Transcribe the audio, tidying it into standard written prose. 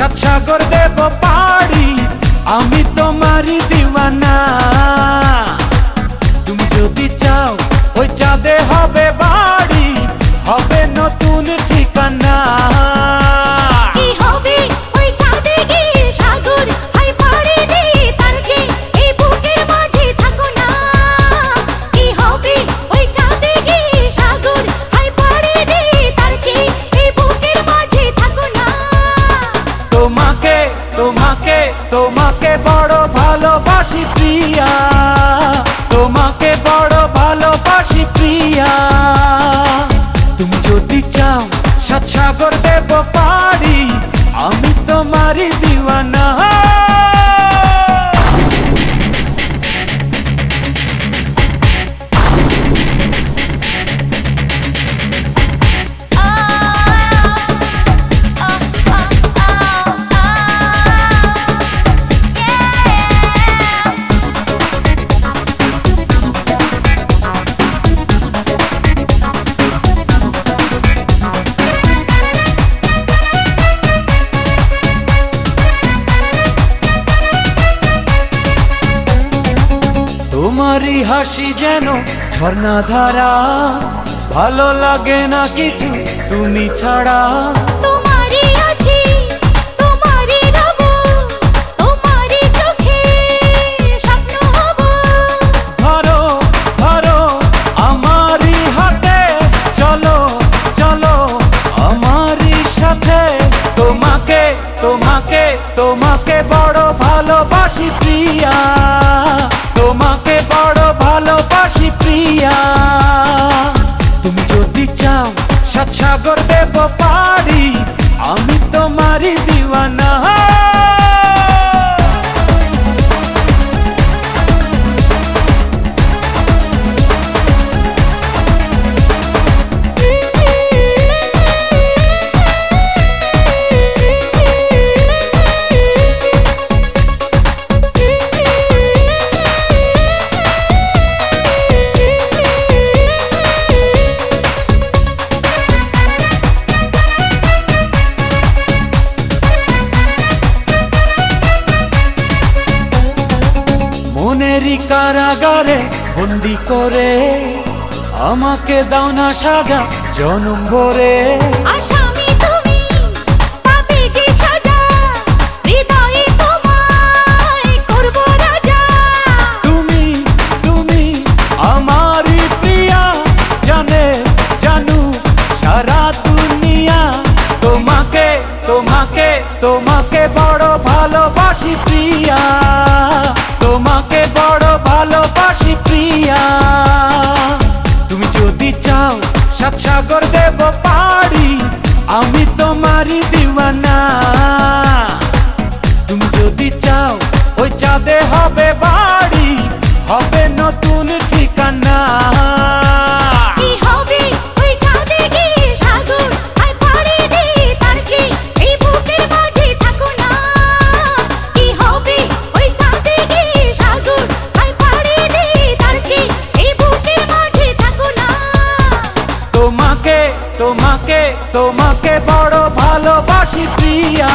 সাত সাগর দেব পাড়ি, আমি তোমারই দিওয়ানা। তুমি যদি চাও ওই চাঁদে হবে বাড়ি, হবে নতুন ঠিকানা। কি হবে ওই চাঁদে গিয়ে সাগর হাই পাড়ি দিয়ে, তার যে এই বুকের মাঝে থাকো না। কি হবে ওই চাঁদে গিয়ে সাগর হাই পাড়ি দিয়ে, তার যে এই বুকের মাঝে থাকো না। তোমাকে তোমাকে তোমাকে বড় ভালোবাসি প্রিয়া, তোমাকে বড় ভালোবাসি প্রিয়া। তুমি যদি চাও সাত সাগর দেব পাড়ি, আমি তোমারই দিওয়ানা। তোমারই হাসি যেন ঝর্ণা ধারা, ভালো লাগে না কিছু তুমি ছাড়া। তোমারই আছি তোমারই রব, তোমারই চোখে স্বপ্ন হব। ধরো ধরো আমারই হাতে, চলো চলো আমারই সাথে। তোমাকে তোমাকে তোমাকে বড় ভালোবাসি প্রিয়া, তোমাকে বড় ভালোবাসি প্রিয়া। তুমি যদি চাও সাত সাগর দেব পাড়ি, আমি তোমারই দিওয়ানা। মনেরই কারাগারে বন্দি করে, আমাকে দাও না সাজা জনম ভরে। আসামি তুমি পাবে যে সাজা, হৃদয়ে তোমায় করব রাজা। তুমি তুমি আমারই প্রিয়া, জানে জানু সারা দুনিয়া। তোমাকে তোমাকে তোমাকে বড় ভালোবাসি প্রিয়া, তোমাকে বড় ভালোবাসি প্রিয়া। তুমি যদি চাও সাত সাগর দেব পাড়ি, আমি তোমারই দিওয়ানা। তুমি যদি চাও ওই চাঁদে হবে বাড়ি, হবে নতুন ঠিকানা। কি হবে ওই চাঁদে গিয়ে সাগর হাই পাড়ি দিয়ে, তার যে এই বুকের মাঝে থাকো না। কি হবে ওই চাঁদে গিয়ে সাগর হাই পাড়ি দিয়ে, তার যে এই বুকের মাঝে থাকো না। তোমাকে তোমাকে তোমাকে বড় ভালোবাসি প্রিয়া।